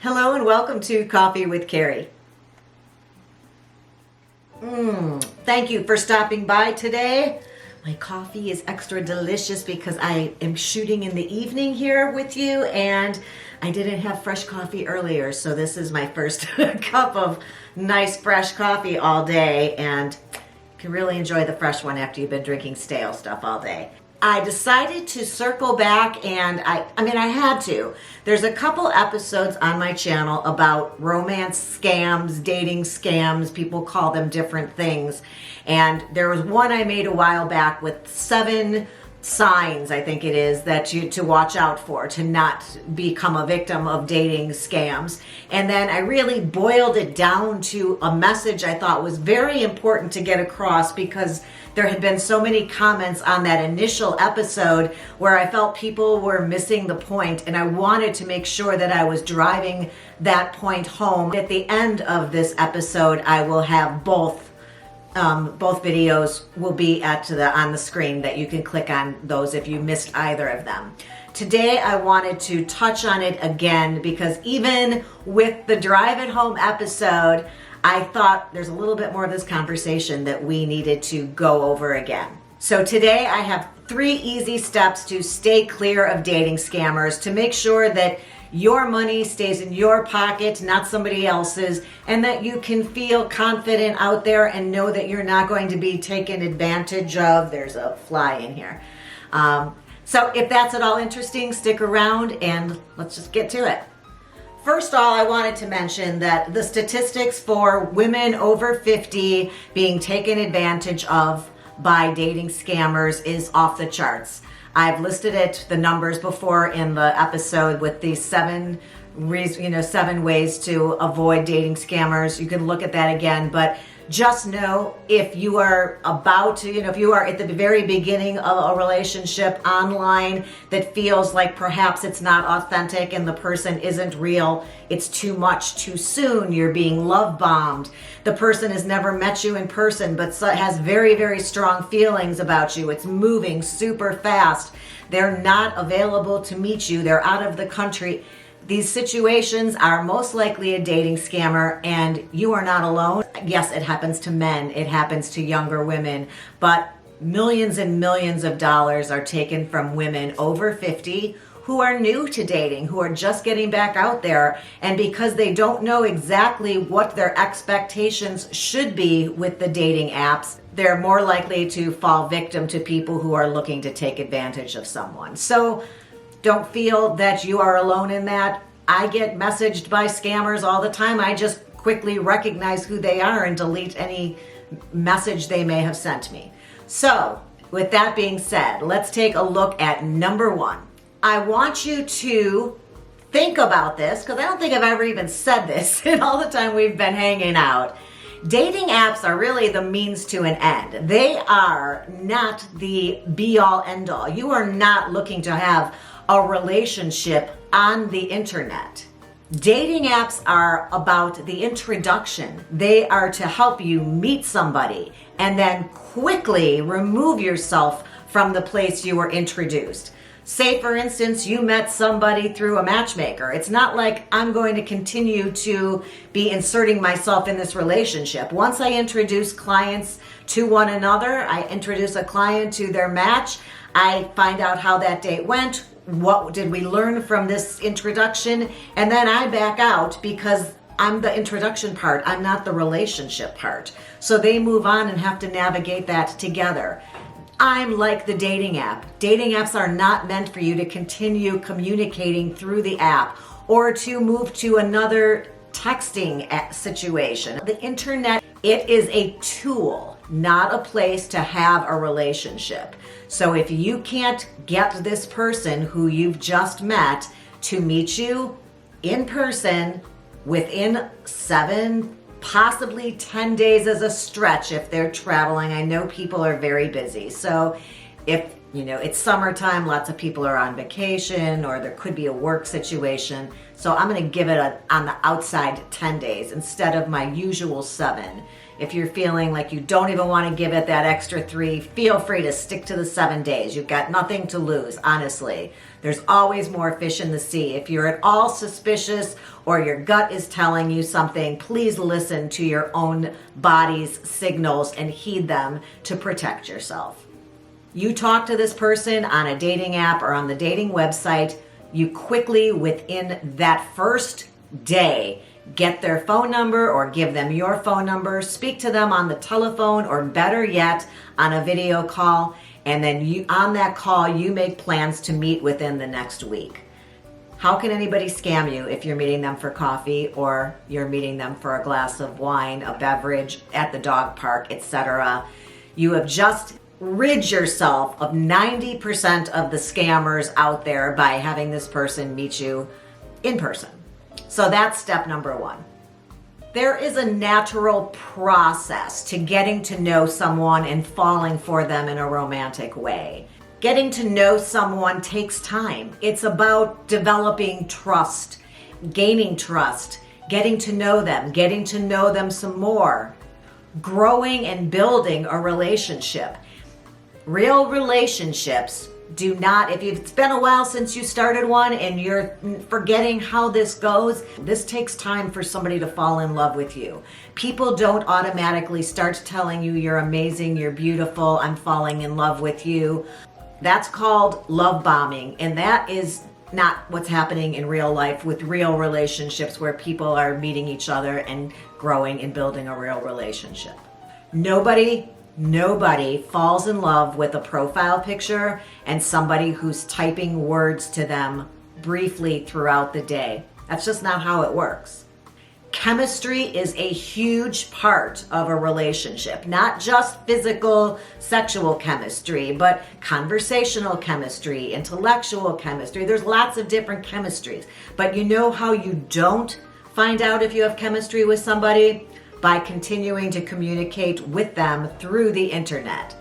Hello and welcome to Coffee with Carey. Thank you for stopping by today. My coffee is extra delicious because I am shooting in the evening here with you and I didn't have fresh coffee earlier, so this is my first cup of nice fresh coffee all day, and you can really enjoy the fresh one after you've been drinking stale stuff all day. I decided to circle back, and I had to. There's a couple episodes on my channel about romance scams, dating scams. People call them different things. And there was one I made a while back with 7 signs, I think it is, that you to watch out for to not become a victim of dating scams. And then I really boiled it down to a message I thought was very important to get across, because there had been so many comments on that initial episode where I felt people were missing the point, and I wanted to make sure that I was driving that point home. At the end of this episode, I will have both videos will be on the screen that you can click on those if you missed either of them. Today I wanted to touch on it again because even with the drive it home episode, I thought there's a little bit more of this conversation that we needed to go over again. So today I have 3 easy steps to stay clear of dating scammers, to make sure that your money stays in your pocket, not somebody else's, and that you can feel confident out there and know that you're not going to be taken advantage of. There's a fly in here. So if that's at all interesting, stick around and let's just get to it. First of all, I wanted to mention that the statistics for women over 50 being taken advantage of by dating scammers is off the charts. I've listed the numbers before in the episode with the 7 ways to avoid dating scammers. You can look at that again, but just know if you are if you are at the very beginning of a relationship online that feels like perhaps it's not authentic and the person isn't real, it's too much too soon, you're being love bombed, the person has never met you in person but has very, very strong feelings about you, it's moving super fast, they're not available to meet you, they're out of the country. These situations are most likely a dating scammer, and you are not alone. Yes, it happens to men, it happens to younger women, but millions and millions of dollars are taken from women over 50 who are new to dating, who are just getting back out there, and because they don't know exactly what their expectations should be with the dating apps, they're more likely to fall victim to people who are looking to take advantage of someone. So don't feel that you are alone in that. I get messaged by scammers all the time. I just quickly recognize who they are and delete any message they may have sent me. So, with that being said, let's take a look at number 1. I want you to think about this, because I don't think I've ever even said this in all the time we've been hanging out. Dating apps are really the means to an end. They are not the be-all, end-all. You are not looking to have a relationship on the internet. Dating apps are about the introduction. They are to help you meet somebody and then quickly remove yourself from the place you were introduced. Say, for instance, you met somebody through a matchmaker. It's not like I'm going to continue to be inserting myself in this relationship. Once I introduce clients to one another, I introduce a client to their match, I find out how that date went, what did we learn from this introduction, and then I back out because I'm the introduction part, I'm not the relationship part. So they move on and have to navigate that together. I'm like the dating app. Dating apps are not meant for you to continue communicating through the app or to move to another texting situation. The internet, it is a tool, not a place to have a relationship. So if you can't get this person who you've just met to meet you in person within 7, possibly 10 days as a stretch if they're traveling. I know people are very busy. So if it's summertime, lots of people are on vacation, or there could be a work situation. So I'm going to give it on the outside 10 days instead of my usual 7. If you're feeling like you don't even want to give it that extra 3, feel free to stick to the 7 days. You've got nothing to lose, honestly. There's always more fish in the sea. If you're at all suspicious or your gut is telling you something, please listen to your own body's signals and heed them to protect yourself. You talk to this person on a dating app or on the dating website, you quickly, within that first day, get their phone number or give them your phone number, speak to them on the telephone or better yet, on a video call, and then on that call, you make plans to meet within the next week. How can anybody scam you if you're meeting them for coffee or you're meeting them for a glass of wine, a beverage at the dog park, etc.? You have just rid yourself of 90% of the scammers out there by having this person meet you in person. So that's step number 1. There is a natural process to getting to know someone and falling for them in a romantic way. Getting to know someone takes time. It's about developing trust, gaining trust, getting to know them some more, growing and building a relationship. Real relationships do not, if it's been a while since you started one and you're forgetting how this goes, this takes time for somebody to fall in love with you. People don't automatically start telling you you're amazing, you're beautiful, I'm falling in love with you. That's called love bombing, and that is not what's happening in real life with real relationships where people are meeting each other and growing and building a real relationship. Nobody falls in love with a profile picture and somebody who's typing words to them briefly throughout the day. That's just not how it works. Chemistry is a huge part of a relationship, not just physical, sexual chemistry, but conversational chemistry, intellectual chemistry. There's lots of different chemistries. But you know how you don't find out if you have chemistry with somebody? By continuing to communicate with them through the internet.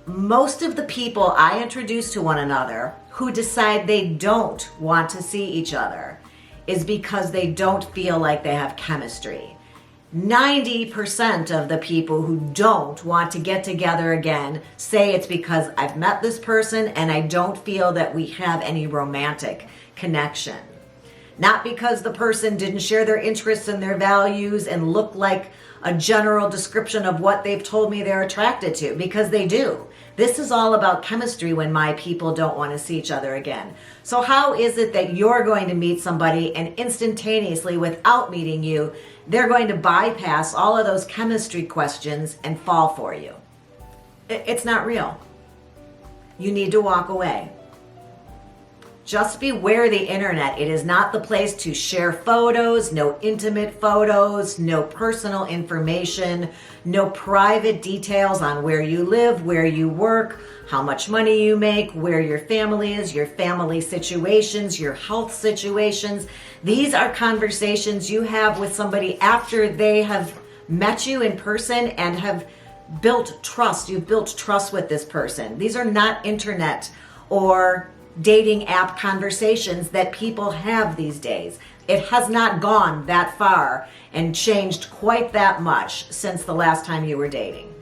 Most of the people I introduce to one another who decide they don't want to see each other is because they don't feel like they have chemistry. 90% of the people who don't want to get together again say it's because I've met this person and I don't feel that we have any romantic connection. Not because the person didn't share their interests and their values and look like a general description of what they've told me they're attracted to, because they do. This is all about chemistry when my people don't want to see each other again. So how is it that you're going to meet somebody and instantaneously, without meeting you, they're going to bypass all of those chemistry questions and fall for you? It's not real. You need to walk away. Just beware the internet. It is not the place to share photos, no intimate photos, no personal information, no private details on where you live, where you work, how much money you make, where your family is, your family situations, your health situations. These are conversations you have with somebody after they have met you in person and have built trust. You've built trust with this person. These are not internet or dating app conversations that people have these days. It has not gone that far and changed quite that much since the last time you were dating.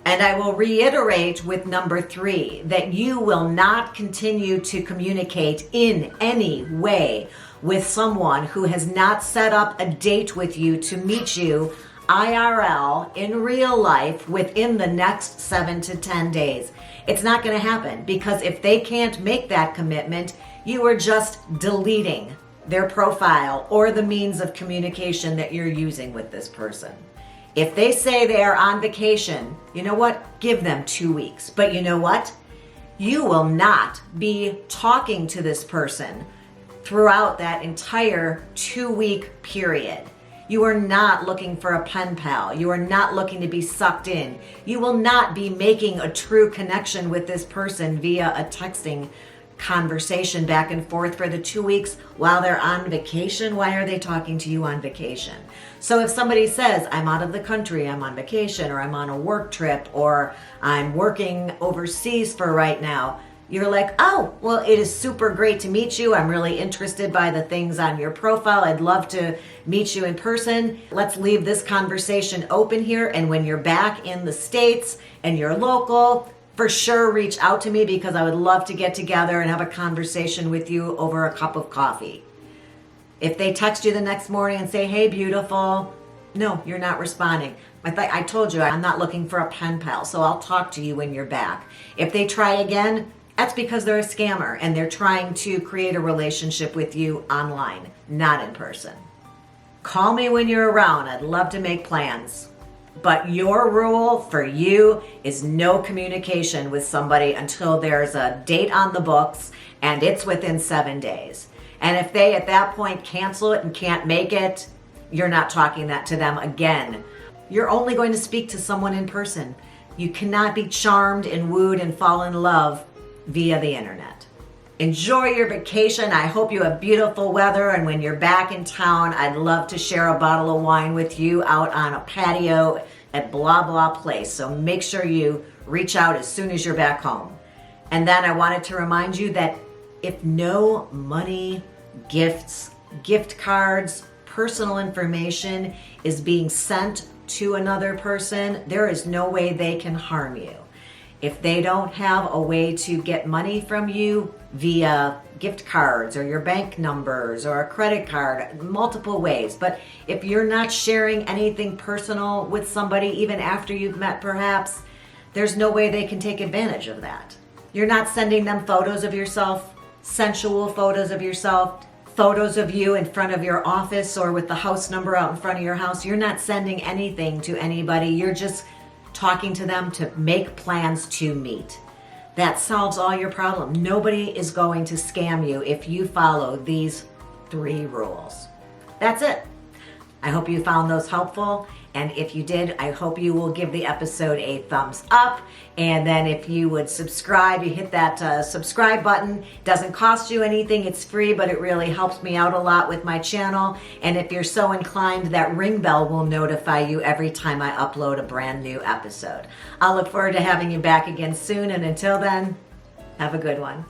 And I will reiterate with number 3 that you will not continue to communicate in any way with someone who has not set up a date with you to meet you IRL in real life within the next 7 to 10 days. It's not going to happen, because if they can't make that commitment, you are just deleting their profile or the means of communication that you're using with this person. If they say they are on vacation, you know what? Give them 2 weeks. But you know what? You will not be talking to this person throughout that entire 2-week period. You are not looking for a pen pal. You are not looking to be sucked in. You will not be making a true connection with this person via a texting conversation back and forth for the 2 weeks while they're on vacation. Why are they talking to you on vacation? So if somebody says, I'm out of the country, I'm on vacation, or I'm on a work trip, or I'm working overseas for right now, You're like, oh, well, it is super great to meet you. I'm really interested by the things on your profile. I'd love to meet you in person. Let's leave this conversation open here. And when you're back in the States and you're local, for sure reach out to me, because I would love to get together and have a conversation with you over a cup of coffee. If they text you the next morning and say, hey, beautiful, no, you're not responding. I told you I'm not looking for a pen pal, so I'll talk to you when you're back. If they try again, that's because they're a scammer and they're trying to create a relationship with you online, not in person. Call me when you're around. I'd love to make plans. But your rule for you is no communication with somebody until there's a date on the books and it's within 7 days. And if they at that point cancel it and can't make it, you're not talking that to them again. You're only going to speak to someone in person. You cannot be charmed and wooed and fall in love via the internet. Enjoy your vacation. I hope you have beautiful weather, and when you're back in town, I'd love to share a bottle of wine with you out on a patio at blah blah place. So make sure you reach out as soon as you're back home. And then I wanted to remind you that if no money, gifts, gift cards, personal information is being sent to another person, there is no way they can harm you. If they don't have a way to get money from you via gift cards or your bank numbers or a credit card, multiple ways. But if you're not sharing anything personal with somebody, even after you've met perhaps, there's no way they can take advantage of that. You're not sending them photos of yourself, sensual photos of yourself, photos of you in front of your office or with the house number out in front of your house. You're not sending anything to anybody. You're just talking to them to make plans to meet. That solves all your problem. Nobody is going to scam you if you follow these 3 rules. That's it. I hope you found those helpful. And if you did, I hope you will give the episode a thumbs up. And then if you would subscribe, you hit that subscribe button. Doesn't cost you anything. It's free, but it really helps me out a lot with my channel. And if you're so inclined, that ring bell will notify you every time I upload a brand new episode. I'll look forward to having you back again soon. And until then, have a good one.